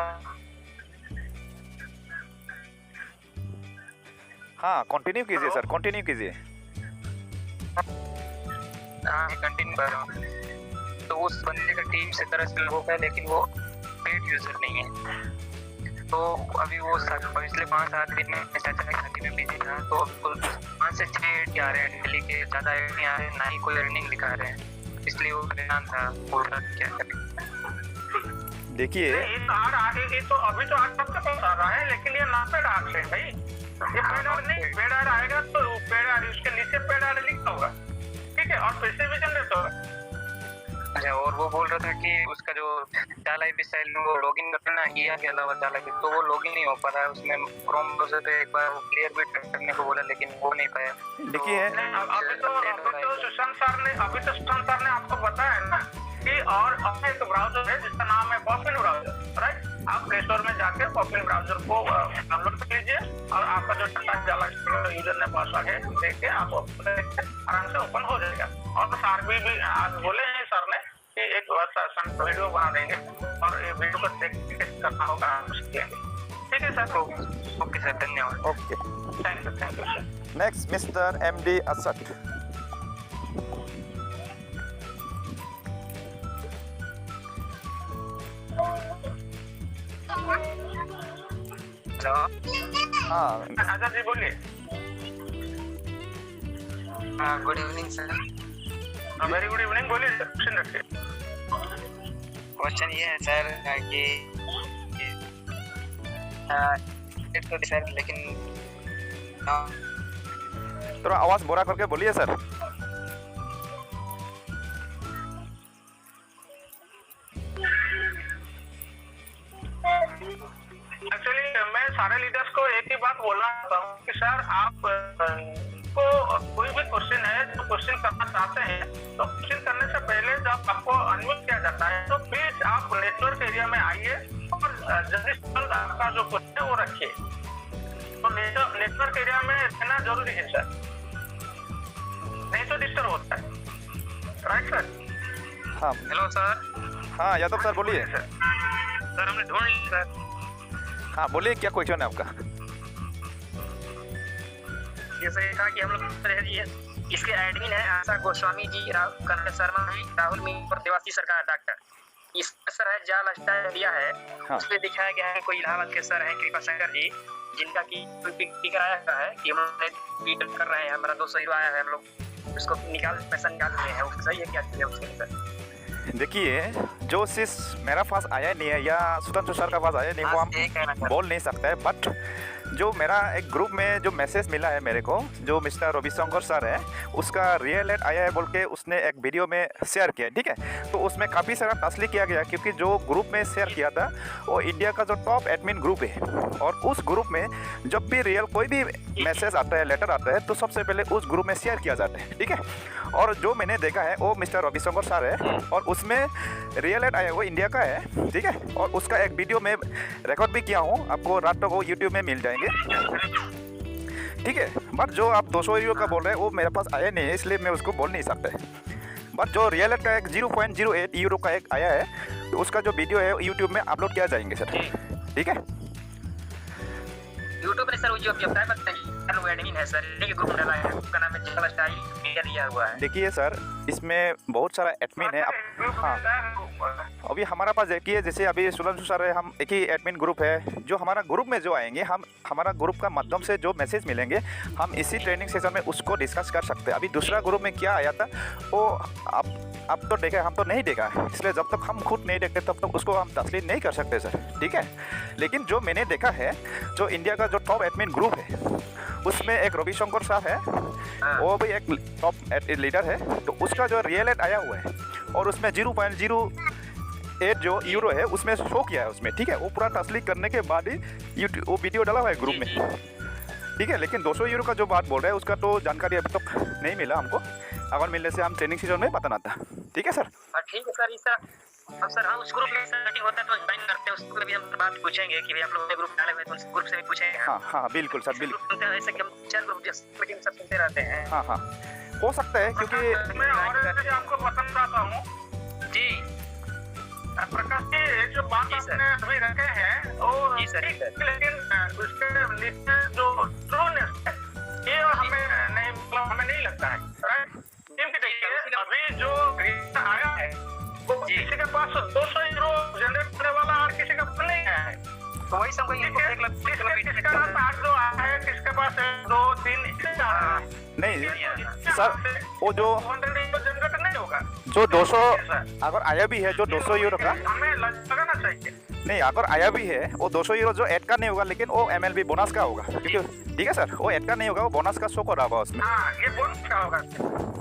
हाँ कंटिन्यू कीजिए सर, कंटिन्यू कीजिए। हाँ कंटिन्यू कर रहा हूँ। तो उस बंदे का टीम से तरह से लोग है लेकिन वो पेड यूजर नहीं है। तो अभी वो पिछले 5-7 दिन में चाचा की शादी में बिजी था, तो अब 5 से 6 एड आ रहे हैं डेली के, ज़्यादा एड नहीं आ रहे हैं, ना ही कोई अर्निंग दिखा रहे हैं, इसलिए वो परेशान था, बोल रहा था क्या करें। देखिए ये तो अभी तो आज सबके पास आ रहा है, लेकिन ये ना पेड आर्ट है भाई, ये पेड आर्ट नहीं, पेड आर्ट आएगा तो पेड आर्ट उसके नीचे पेड आर्ट लिखा होगा, ठीक है, और पैसे भी जनरेट होगा। अच्छा, और वो बोल रहा था कि उसका जो जाला स्टाइल में वो लॉगिन करना ना ईया के अलावा जाला की, तो वो लॉगिन नहीं हो पा रहा है, उसमें क्रोम ब्राउज़र पे एक बार वो क्लियर भी करने को बोला लेकिन वो नहीं पाया। देखिए अभी तो सुशांत सर ने आपको बताया ना कि और एक ब्राउजर है जिसका नाम है पॉपिन ब्राउजर, राइट? आप प्ले स्टोर में जाके पॉपिन ब्राउजर को डाउनलोड कर लीजिए और आपका जो जाला यूजर ने पासवर्ड है देके आप आराम से ओपन हो जाएगा। और सर भी आज बोले हैं सर ने कि एक वीडियो बना देंगे और ये वीडियो को टेस्ट करना होगा, ठीक है सर? ओके सर, धन्यवाद। Okay, thank you sir. Next mister MD Asad. Hello, हाँ आजाद जी बोलिए। हाँ good evening sir. Very good evening, बोलिए सर, क्वेश्चन रखिए। क्वेश्चन ये है सर कि तो सर लेकिन थोड़ा आवाज बोरा करके बोलिए सर। एक्चुअली मैं सारे लीडर्स को एक ही बात बोलना चाहता हूँ कि सर आप को कोई भी क्वेश्चन है जो क्वेश्चन करना चाहते हैं तो क्वेश्चन करने से पहले जब आपको अनम्यूट किया जाता है तो प्लीज आप नेटवर्क एरिया में आइए और जल्दी आपका जो क्वेश्चन है वो रखिए। तो नेटवर्क एरिया में रहना जरूरी है सर, नहीं तो डिस्टर्ब होता है, राइट सर? हाँ हेलो सर। हाँ यादव सर बोलिए। सर हमने ढूंढ लिया सर। हाँ बोलिए, क्या क्वेश्चन है आपका? जैसे कहा कि हम लोग इसके एडमिन है आशा गोस्वामी जी, कन्हैया शर्मा जी, राहुल मीर और देवासी सरकार डॉक्टर। इस सर है जाल स्टाइल इंडिया है, हाँ। उसमें दिखाया गया है कोई इलाहाबाद के सर हैं कृपा शंकर जी, जिनका की पिक आया है कि हम लोग ट्वीट कर रहे हैं, हमारा 200 हीरो आया है, हम लोग उसको पैसा निकाल रहे हैं, वो सही है क्या चीज़ है उसके सर? देखिए जो चीज मेरा पास आया नहीं है या सुतंत्र सर का पास आया नहीं वो हम बोल नहीं सकते हैं, बट जो मेरा एक ग्रुप में जो मैसेज मिला है मेरे को, जो मिस्टर रविशंकर सर है उसका रियल एड आया है बोल के उसने एक वीडियो में शेयर किया, ठीक है? तो उसमें काफ़ी सारा तसली किया गया क्योंकि जो ग्रुप में शेयर किया था वो इंडिया का जो टॉप एडमिन ग्रुप है और उस ग्रुप में जब भी रियल कोई भी मैसेज आता है, लेटर आता है तो सबसे पहले उस ग्रुप में शेयर किया जाता है, ठीक है? और जो मैंने देखा है वो मिस्टर रविशंकर सर है और उसमें रियल एड आया वो इंडिया का है, ठीक है? और उसका एक वीडियो में रिकॉर्ड भी किया हूँ, आपको रात को यूट्यूब में मिल जाएंगे, ठीक है? बट जो आप 200 यूरो का बोल रहे हैं वो मेरे पास आया नहीं है, इसलिए मैं उसको बोल नहीं सकता। बट जो रियल एड का एक 0.08 यूरो का एक आया है तो उसका जो वीडियो है यूट्यूब में अपलोड किया जाएंगे सर, ठीक है? यूट्यूब में सर वो जो बताया वो एडमिन है सर, ये ग्रुप डाला है, उसका नाम है जाल स्टाइल इंडिया दिया हुआ है। देखिए सर इसमें बहुत सारा एडमिन है अब। हाँ अभी हमारा पास देखिए जैसे अभी सुलंशु सर है, हम एक ही एडमिन ग्रुप है, जो हमारा ग्रुप में जो आएंगे हम हमारा ग्रुप का माध्यम से जो मैसेज मिलेंगे हम इसी ट्रेनिंग सेशन में उसको डिस्कस कर सकते हैं। अभी दूसरा ग्रुप में क्या आया था वो अब तो देखा, हम तो नहीं देखा, इसलिए जब तक हम खुद नहीं देखते तब तक उसको हम तस्लीम नहीं कर सकते सर, ठीक है? लेकिन जो मैंने देखा है जो इंडिया का जो टॉप एडमिन ग्रुप है उसमें एक रविशंकर सर है, वो भी एक टॉप लीडर है, तो उसका जो रियल एड आया हुआ है और उसमें 0.08 जो यूरो है उसमें शो किया है उसमें, ठीक है? वो पूरा तस्लीम करने के बाद ही वो वीडियो डाला हुआ है ग्रुप में, ठीक है, लेकिन 200 यूरो का जो बात बोल रहे हैं उसका तो जानकारी अभी तक नहीं मिला हमको। अगर मिलने से हम ट्रेनिंग सीजन में बताना था। ठीक है सर। ठीक है सर। इसका अब सर हम उस ग्रुप में सेटिंग होता है तो ज्वाइन करते हैं, उस ग्रुप में भी हम बात पूछेंगे कि भाई आप लोग ग्रुप डाले हुए तो उस ग्रुप से भी पूछेंगे। हाँ हाँ बिल्कुल सर, बिल्कुल। ऐसे कि हम 4 ग्रुप मीटिंग सब सुनते रहते हैं। हाँ हाँ हो सकता है, क्योंकि मैं और आपको बताना चाहता हूँ जी प्रकाश जी, ये जो बात आपने अभी रखे हैं वो जी सर, लेकिन उसके नीचे जो ट्रूनेस है ये हमें नहीं लगता है, राइट? क्योंकि देखिए अभी जो आया है वो किसी के पास 200 यूरो जनरेट करने वाला और किसी के पास नहीं आया है। तो वही सब किसका पास 8 जो आया है, किसके पास 2 3 इससे आ रहा है। नहीं सर, वो जो जनरेट नहीं होगा। जो 200 अगर आया भी है, जो 200 यूरो का हमें लगाना चाहिए। नहीं, अगर आया भी है वो 200 यूरो जो ऐड का नहीं होगा, लेकिन वो MLB बोनस का होगा। क्योंकि ठीक है सर, वो ऐड का नहीं होगा, वो बोनस का शो कर रहा होगा उसमें। हाँ, ये बोनस का होगा,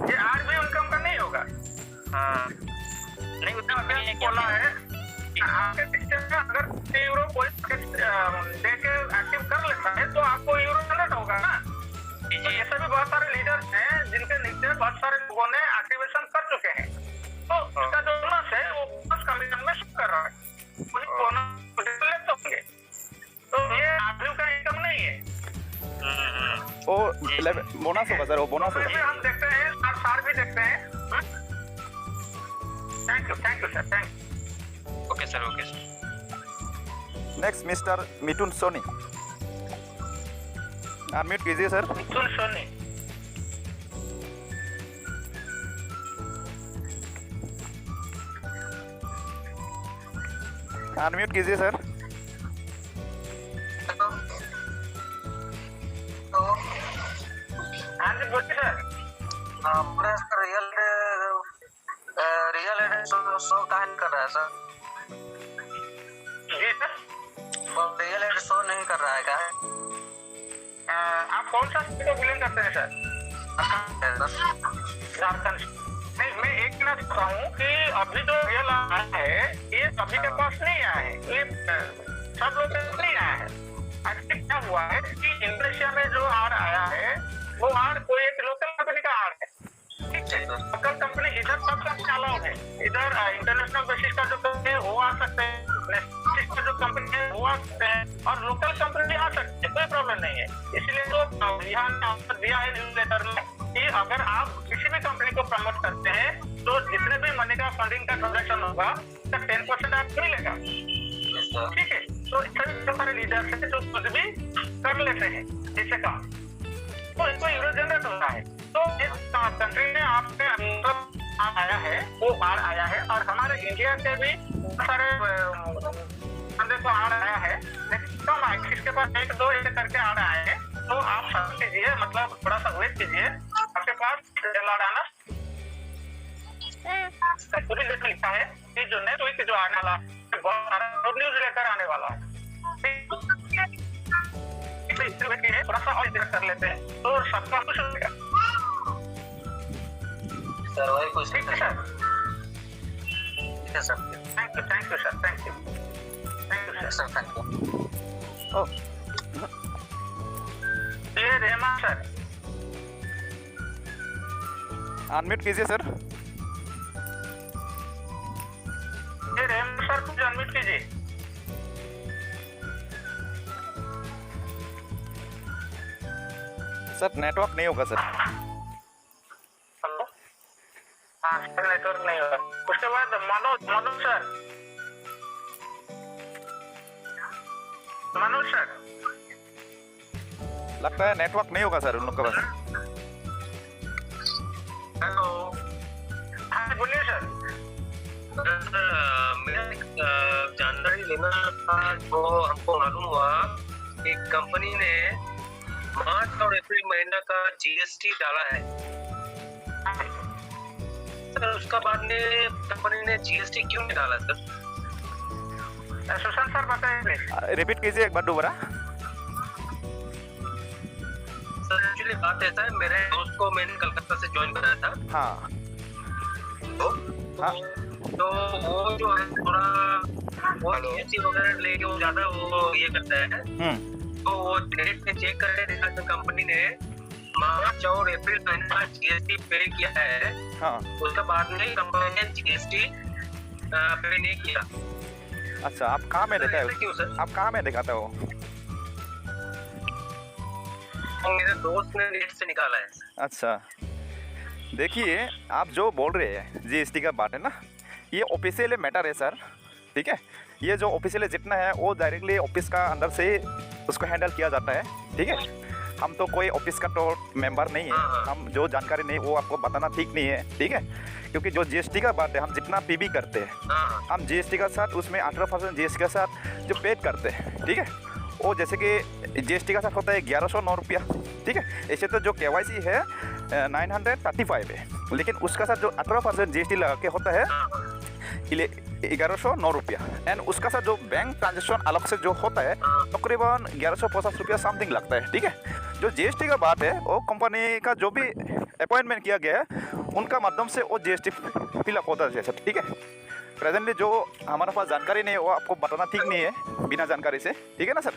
ये आज भी इनकम का नहीं होगा। हाँ नहीं उतना बोला है आपके सिस्टम में अगर 3 यूरो कोई देके एक्टिव कर लेता है तो आपको यूरो जनरेट होगा ना। तो ऐसे भी बहुत सारे लीडर्स हैं जिनके नीचे बहुत सारे लोगों ने एक्टिवेशन कर चुके हैं, तो इसका जो बोनस है वो बोनस कमीशन में शो कर रहा है, वही बोनस ले होंगे। तो ये आदमी का इनकम नहीं है, वो बोनस होगा सर, वो बोनस होगा। हम देखते हैं सार भी देखते हैं। Thank you sir, thank you. Okay sir, okay sir. Next mister Mithun Soni, unmute कीजिए सर। मिथुन सोनी, अनम्यूट कीजिए सर। हाँ जी बोलिए सर। रियल एस्टेट शो कहाँ कर रहा है सर? जी सर, रियल एस्टेट शो नहीं कर रहा है क्या? आप कौन सा स्टेट को बिलोंग करते हैं सर? झारखंड। नहीं, मैं एक कहना चाहता हूँ कि अभी जो रियल आया है ये सभी के पास नहीं आया है, ये सब लोग नहीं आया है। एक्चुअली क्या हुआ है कि इंडोनेशिया में जो आर आया है वो आर कोई एक लोकल कंपनी का आर है। ठीक है, लोकल कंपनी इधर सब कंपनी अलाउड है, इधर इंटरनेशनल बेसिस का जो कंपनी है वो आ सकते हैं, नेशनल का जो कंपनी है वो आ सकते हैं, और लोकल कंपनी आ सकते हैं, कोई प्रॉब्लम नहीं है। इसलिए तो यहाँ ने दिया है न्यूज़ लेटर में कि अगर आप किसी भी कंपनी को प्रमोट करते हैं तो जितने भी मनी का फंडिंग का ट्रांजेक्शन होगा उसका 10% आपको मिलेगा। ठीक है, तो इतने सारे लीडर्स हैं जो कुछ भी कर लेते हैं जैसे काम, तो इनको यूरो जनरेट होता है। तो इस कंट्री में आपके अंदर आया है, वो बाढ़ आया है, और हमारे इंडिया से भी बहुत सारे बंदे को आड़ आया है, लेकिन कम आए, किसके पास 1-2 ऐसे करके आड़ आए हैं। तो आप सर्च कीजिए, मतलब थोड़ा सा वेट कीजिए, आपके पास लड़ाना पूरी लेटर लिखा है कि जो नेक्स्ट वीक जो आने वाला बहुत सारा गुड न्यूज लेकर आने वाला है। थोड़ा सा और कर लेते हैं तो सबका कुछ हो जाएगा सर। वही कुछ ठीक है सर। ठीक है sir, thank you sir, thank you sir, thank you. Oh ये रहमान सर, अनम्यूट कीजिए सर। ये रहमान सर कुछ अनम्यूट कीजिए। सर नेटवर्क नहीं होगा सर। हेलो, हाँ सर नेटवर्क नहीं होगा। उसके बाद मनोज सर, मनोज सर, लगता है नेटवर्क नहीं होगा सर उन लोग के पास। हेलो, हाँ बोलिए सर। मैं जानकारी लेना था, जो हमको मालूम हुआ कि कंपनी ने मार्च और अप्रैल महीना का GST डाला है सर, उसका बाद में कंपनी ने GST क्यों नहीं डाला सर? सुशांत सर बताइए प्लीज। रिपीट कीजिए एक बार दोबारा। सर एक्चुअली बात ऐसा है, मेरे दोस्त को मैंने कलकत्ता से ज्वाइन कराया था। हाँ तो वो जो है थोड़ा वो GST वगैरह लेके वो ज्यादा वो ये करता है। तो वो नेट पे चेक करके देखा तो कंपनी ने मार्च और अप्रैल महीने का जीएसटी पे किया है। हाँ उसके बाद में कंपनी ने जीएसटी पे नहीं किया। अच्छा, आप कहाँ में देखा है? क्यों सर? आप कहाँ में देखा था वो? मेरे दोस्त ने नेट से निकाला है। अच्छा, देखिए आप जो बोल रहे हैं जीएसटी का बात है ना, ये ऑफिशियल मैटर है सर, ठीक है। ये जो ऑफिशियल जितना है वो डायरेक्टली ऑफिस का अंदर से उसको हैंडल किया जाता है, ठीक है। हम तो कोई ऑफिस का तो मेंबर नहीं है, हम जो जानकारी नहीं वो आपको बताना ठीक नहीं है, ठीक है। क्योंकि जो जीएसटी का बात है, हम जितना पीबी करते हैं हम जीएसटी का साथ उसमें 18% जीएसटी का साथ जो पेड करते हैं, ठीक है, वो जैसे कि जीएसटी का साथ होता है 1109 रुपया, ठीक है। ऐसे तो जो केवाईसी है 935 है, लेकिन उसका साथ जो 18% जीएसटी लगा के होता है 1109 रुपया, एंड उसका साथ जो बैंक ट्रांजेक्शन अलग से जो होता है तकरीबन 1150 रुपया समथिंग लगता है, ठीक है। जो जीएसटी का बात है वो कंपनी का जो भी अपॉइंटमेंट किया गया है उनका माध्यम से वो जीएसटी फिलअप होता है सर, ठीक है। प्रेजेंटली जो हमारे पास जानकारी नहीं है वो आपको बताना ठीक नहीं है बिना जानकारी से, ठीक है ना सर।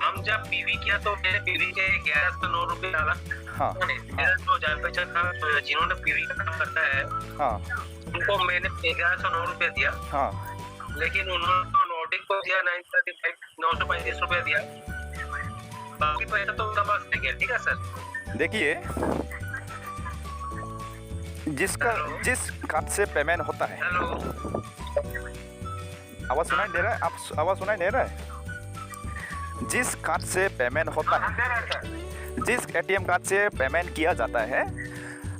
हम जब पीवी किया तो मैंने पीवी के 1109 रुपये डाला। हाँ मेरा जो जान पहचान था जिन्होंने पीवी का काम करता है, हाँ उनको मैंने 1109 रुपये दिया। हाँ, लेकिन उन्होंने नोटिक को दिया 935 रुपये दिया, बाकी पैसा तो उनका पास नहीं गया, ठीक है सर। देखिए जिस कार्ड से पेमेंट होता है, हेलो, आवाज़ सुनाई दे रहा है? आप आवाज़ सुनाई दे रहा है? जिस कार्ड से पेमेंट होता है, जिस एटीएम कार्ड से पेमेंट किया जाता है,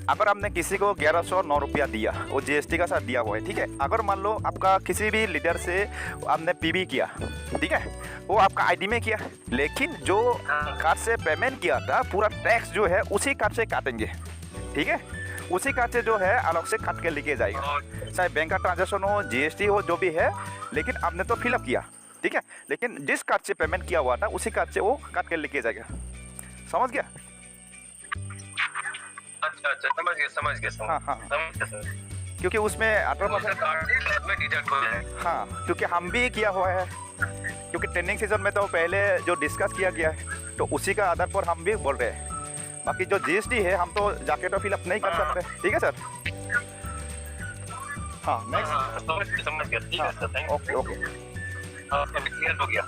अगर आपने किसी को 1109 रुपया दिया वो जीएसटी का साथ दिया हुआ है, ठीक है। अगर मान लो आपका किसी भी लीडर से आपने पीबी किया, ठीक है, वो आपका आईडी में किया, लेकिन जो कार्ड से पेमेंट किया था पूरा टैक्स जो है उसी कार्ड से काटेंगे, ठीक है। उसी कार्ड से जो है अलग से काट के लेके जाएगा, चाहे बैंक का ट्रांजेक्शन हो, जीएसटी हो, जो भी है, लेकिन आपने तो फिलअप किया, ठीक है। लेकिन जिस कार्ड से पेमेंट किया हुआ था उसी कार्ड से वो काट के लेके जाएगा, समझ गया? अच्छा, समझ गया। हाँ हाँ, समझ गया सर। क्योंकि उसमें 18% कार्ड से बाद में डिडक्ट हो जाए। हाँ, क्योंकि हम भी किया हुआ है, क्योंकि ट्रेनिंग सीजन में तो पहले जो डिस्कस किया गया है तो उसी का आधार पर हम भी बोल रहे हैं। बाकी जो जीएसटी है हम तो जाके तो फिलअप नहीं कर सकते, ठीक है सर। हाँ नेक्स्ट, समझ गया, ठीक है sir, thank okay okay. You, clear हो गया।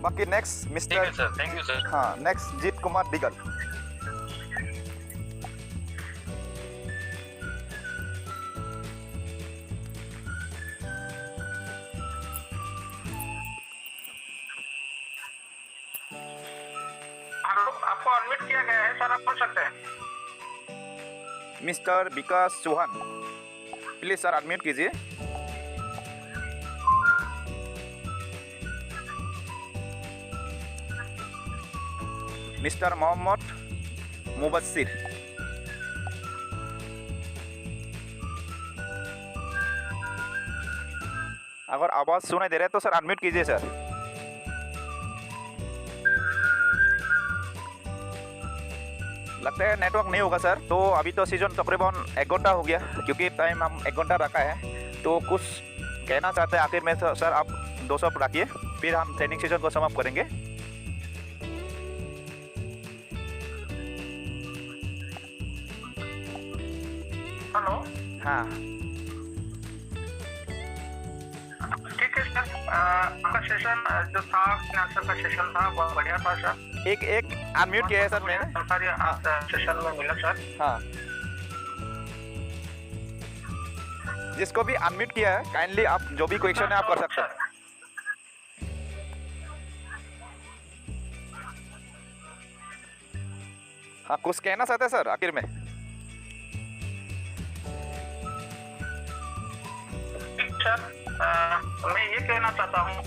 बाकी नेक्स्ट ठीक मिस्टर, है सर, थैंक यू सर। हाँ नेक्स्ट जीत कुमार दिगल। आपको अनम्यूट किया गया है सर, आप बोल सकते हैं। Mister Vikas Chauhan, please sir unmute कीजिए। मिस्टर मोहम्मद मुबस्सिर, अगर आवाज़ सुनाई दे रहा है तो सर अनम्यूट कीजिए सर। लगता है नेटवर्क नहीं होगा सर। तो अभी तो सीजन तकरीबन 1 घंटा हो गया, क्योंकि टाइम हम 1 घंटा रखा है, तो कुछ कहना चाहते हैं आखिर में तो सर आप 2 शब्द रखिए, फिर हम ट्रेनिंग सीजन को समाप्त करेंगे। हेलो, हाँ ठीक है सर, आपका सेशन जो था फाइनेंशियल का सेशन था बहुत बढ़िया था सर। एक अनम्यूट किया है सर मैंने। जानकारी सेशन में मिला सर। हाँ, जिसको भी अनम्यूट किया है काइंडली आप जो भी क्वेश्चन है आप कर सकते हैं। हाँ, कुछ कहना चाहते हैं सर आखिर में? सर मैं ये कहना चाहता हूँ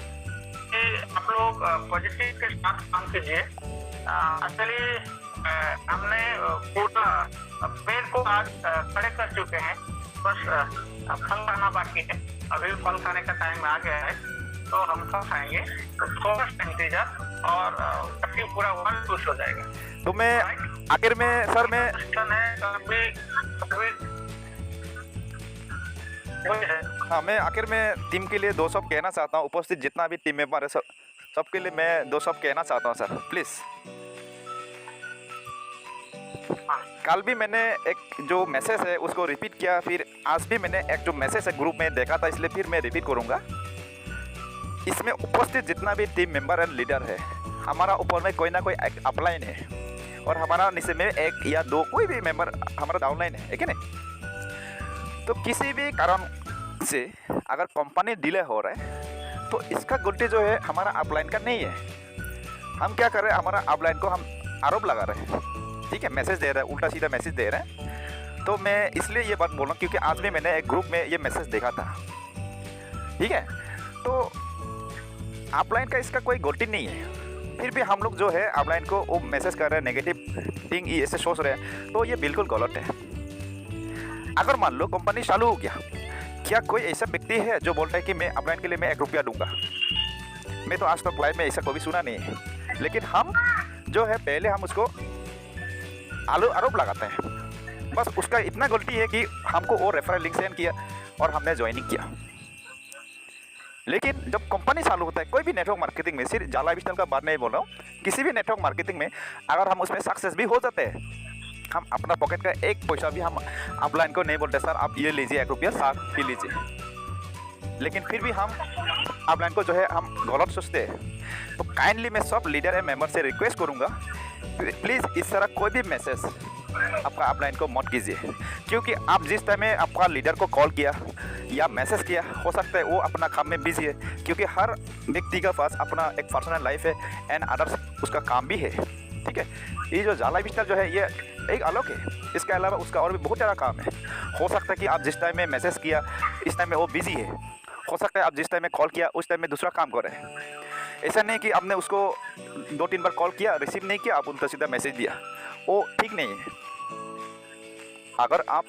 कि आप लोग पॉजिटिव के साथ काम कीजिए। एक्चुअली हमने पूरा पेड़ को आज खड़े कर चुके हैं, बस अब फल खाना बाकी है। अभी फल खाने का टाइम आ गया है, तो हम फल खाएंगे, तो थोड़ा सा इंतजार और पूरा वर्ल्ड खुश हो जाएगा। तो मैं आखिर में सर मैं वही है। हाँ, मैं आखिर में टीम के लिए दो शब्द कहना चाहता हूँ। उपस्थित जितना भी टीम मेंबर है सबके लिए मैं दो शब्द कहना चाहता हूँ सर, प्लीज़। कल भी मैंने एक जो मैसेज है उसको रिपीट किया, फिर आज भी मैंने एक जो मैसेज है ग्रुप में देखा था, इसलिए फिर मैं रिपीट करूँगा। इसमें उपस्थित जितना भी टीम मेंबर एंड लीडर है, हमारा ऊपर में कोई ना कोई अपलाइन है और हमारा नीचे में एक या दो कोई भी मेंबर हमारा डाउनलाइन है कि नहीं। तो किसी भी कारण से अगर कंपनी डिले हो रहा है तो इसका गलती जो है हमारा अपलाइन का नहीं है। हम क्या कर रहे हैं, हमारा अपलाइन को हम आरोप लगा रहे हैं, ठीक है, मैसेज दे रहे हैं, उल्टा सीधा मैसेज दे रहे हैं। तो मैं इसलिए ये बात बोल रहा हूँ क्योंकि आज भी मैंने एक ग्रुप में ये मैसेज देखा था, ठीक है। तो अपलाइन का इसका कोई गलती नहीं है, फिर भी हम लोग जो है अपलाइन को वो मैसेज कर रहे हैं, नेगेटिव थिंग ये ऐसे सोच रहे हैं, तो ये बिल्कुल गलत है। अगर मान लो कंपनी चालू हो गया, क्या कोई ऐसा व्यक्ति है जो बोलता है कि मैं अपलाइन के लिए मैं 1 रुपया दूंगा? मैं तो आज तक लाइफ में ऐसा कभी सुना नहीं है। लेकिन हम जो है पहले हम उसको आरोप लगाते हैं, बस उसका इतना गलती है कि हमको वो रेफरल लिंक सेंड किया और हमने ज्वाइनिंग किया। लेकिन जब कंपनी चालू होता है कोई भी नेटवर्क मार्केटिंग में, सिर्फ जाला विस्टल का बात नहीं बोल रहा हूँ, किसी भी नेटवर्क मार्केटिंग में अगर हम उसमें सक्सेस भी हो जाते हैं, हम अपना पॉकेट का एक पैसा भी हम अपलाइन को नहीं बोलते सर आप ये लीजिए 1 रुपया साथ ही लीजिए, लेकिन फिर भी हम अपलाइन को जो है हम गलत सोचते हैं। तो काइंडली मैं सब लीडर एंड मेंबर से रिक्वेस्ट करूँगा, प्लीज़ इस तरह कोई भी मैसेज आपका अपलाइन को मत कीजिए, क्योंकि आप जिस टाइम में आपका लीडर को कॉल किया या मैसेज किया, हो सकता है वो अपना काम में बिजी है, क्योंकि हर व्यक्ति का पास अपना एक पर्सनल लाइफ है एंड अदर्स उसका काम भी है, ठीक है। ये जो जाला विस्टल जो है ये एक अलग है, इसके अलावा उसका और भी बहुत ज़्यादा काम है। हो सकता है कि आप जिस टाइम में मैसेज किया इस टाइम में वो बिजी है, हो सकता है आप जिस टाइम में कॉल किया उस टाइम में दूसरा काम कर रहे हैं। ऐसा नहीं कि आपने उसको 2-3 बार कॉल किया, रिसीव नहीं किया, आप उनका सीधा मैसेज दिया, वो ठीक नहीं है। अगर आप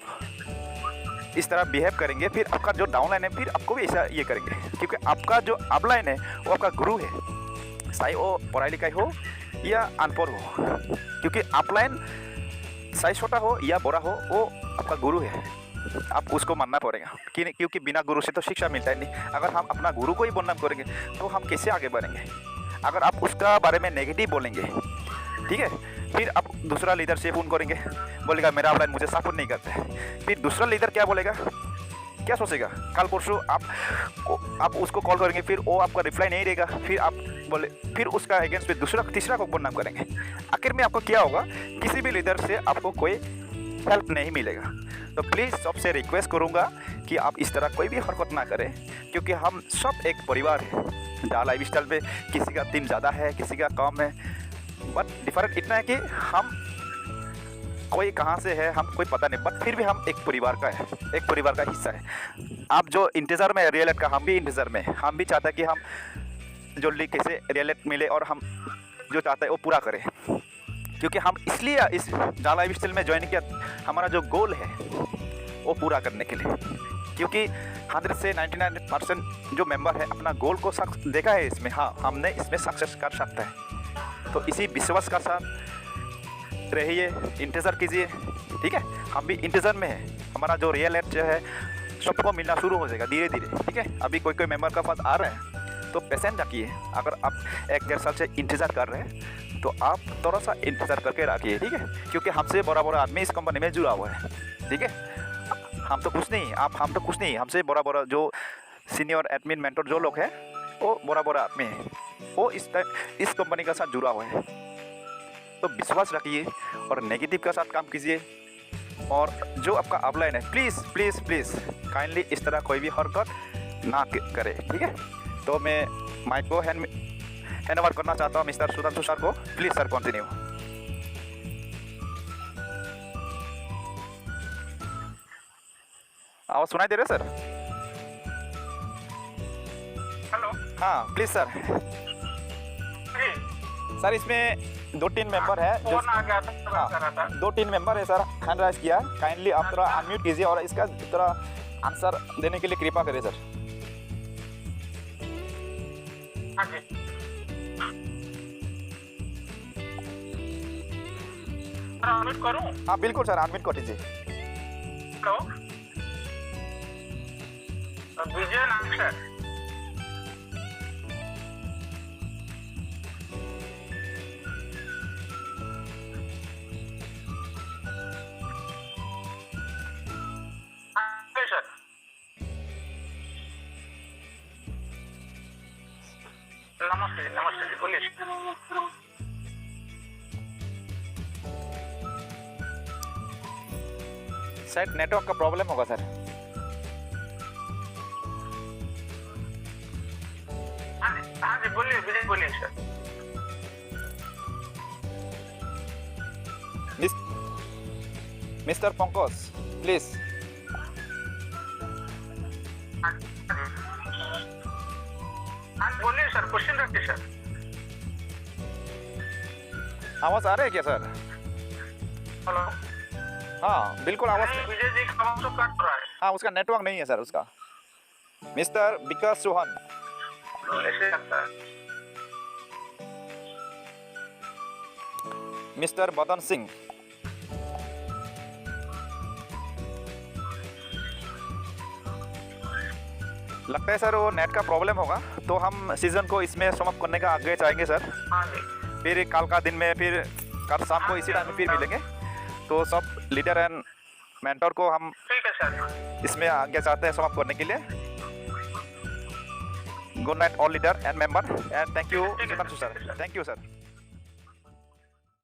इस तरह बिहेव करेंगे फिर आपका जो डाउनलाइन है फिर आपको भी ऐसा ये करेंगे, क्योंकि आपका जो अपलाइन है वो आपका गुरु है, चाहे वो पढ़ाई लिखाई हो या अनपढ़ हो, क्योंकि अपलाइन चाहे छोटा हो या बड़ा हो वो आपका गुरु है, आप उसको मानना पड़ेगा। क्योंकि बिना गुरु से तो शिक्षा मिलता है नहीं। अगर हम अपना गुरु को ही बदनाम करेंगे तो हम कैसे आगे बढ़ेंगे? अगर आप उसका बारे में नेगेटिव बोलेंगे, ठीक है, फिर आप दूसरा लीडर से फ़ोन करेंगे, बोलेगा मेरा अपलाइन मुझे सपोर्ट नहीं करता है, फिर दूसरा लीडर क्या बोलेगा, क्या सोचेगा? कल परसों आप उसको कॉल करेंगे, फिर वो आपका रिप्लाई नहीं देगा, फिर आप बोले फिर उसका अगेंस्ट पे दूसरा तीसरा को बदनाम करेंगे। आखिर में आपको क्या होगा, किसी भी लीडर से आपको कोई हेल्प नहीं मिलेगा। तो प्लीज़ सबसे रिक्वेस्ट करूँगा कि आप इस तरह कोई भी हरकत ना करें, क्योंकि हम सब एक परिवार है। जाला विस्टल पे किसी का टीम ज़्यादा है, किसी का कम है, बट डिफरेंट इतना है कि हम कोई कहाँ से है हम कोई पता नहीं, बट फिर भी हम एक परिवार का है, एक परिवार का हिस्सा है। आप जो इंतज़ार में रियल का, हम भी इंतज़ार में, हम भी चाहते हैं कि हम जल्दी कैसे रियल मिले और हम जो चाहते हैं वो पूरा करें, क्योंकि हम इसलिए इस जाला विस्टल में ज्वाइन किया, हमारा जो गोल है वो पूरा करने के लिए, क्योंकि 100 से 99% जो मेंबर है अपना गोल को देखा है इसमें, हाँ हमने इसमें सक्सेस कर सकता है। तो इसी विश्वास का साथ रहिए, इंतज़ार कीजिए, ठीक है। हम भी इंतज़ार में हैं, हमारा जो रियल एड जो है सबको मिलना शुरू हो जाएगा धीरे धीरे, ठीक है। अभी कोई कोई मेंबर का पास आ रहा है तो पेशेंट रखिए। अगर आप 1-1.5 साल से इंतज़ार कर रहे हैं तो आप थोड़ा सा इंतज़ार करके रखिए, ठीक है, क्योंकि हमसे बड़ा आदमी इस कंपनी में जुड़ा हुआ है, ठीक है। हम तो कुछ नहीं, हम तो कुछ नहीं, हमसे बड़ा जो सीनियर एडमिन मेंटर जो लोग हैं वो बड़ा आदमी है, वो इस कंपनी के साथ जुड़ा हुआ है। तो विश्वास रखिए और नेगेटिव के साथ काम कीजिए, और जो आपका अपलाइन है प्लीज़ प्लीज़ प्लीज़ काइंडली इस तरह कोई भी हरकत ना करे, ठीक है। तो मैं माइक को हैंड ओवर करना चाहता हूँ मिस्टर सुधांशु सर को। Please sir continue. आवाज़ सुनाई दे रहा है सर? हेलो, हाँ प्लीज़ सर। सर इसमें 2-3 मेंबर है जो, फोन आ गया था, बात कर रहा था। 2-3 मेंबर है सर, हैंड राइज किया, काइंडली आप थोड़ा अनम्यूट कीजिए और इसका थोड़ा आंसर देने के लिए कृपा करिए सर। हाँ जी, अनम्यूट करूं? हाँ बिल्कुल सर, अनम्यूट कर दीजिए। हेलो, विजय नाग सर। हाँ सर। नमस्ते नमस्ते जी, बोलिए। शायद नेटवर्क का प्रॉब्लम होगा सर। हाँ जी बोलिए विजय, बोलिए सर। Mister Pankaj please. हाँ बोलिए सर, क्वेश्चन रखिए सर। आवाज आ रहा है क्या सर? हेलो। हाँ बिल्कुल आवाज। विजय जी का आवाज तो कट रहा है। हाँ उसका नेटवर्क नहीं है सर उसका। मिस्टर विकास चौहान। ऐसे लगता है। मिस्टर मदन सिंह। लगता है सर वो नेट का प्रॉब्लम होगा, तो हम सीजन को इसमें समाप्त करने का आगे चाहेंगे सर। हाँ जी। फिर कल का दिन में, फिर कल शाम को इसी टाइम में फिर मिलेंगे। तो सब लीडर एंड मेंटर को हम ठीक है सर, इसमें आगे चाहते हैं समाप्त करने के लिए। Good night all leader and member and thank you sir. Thank you sir.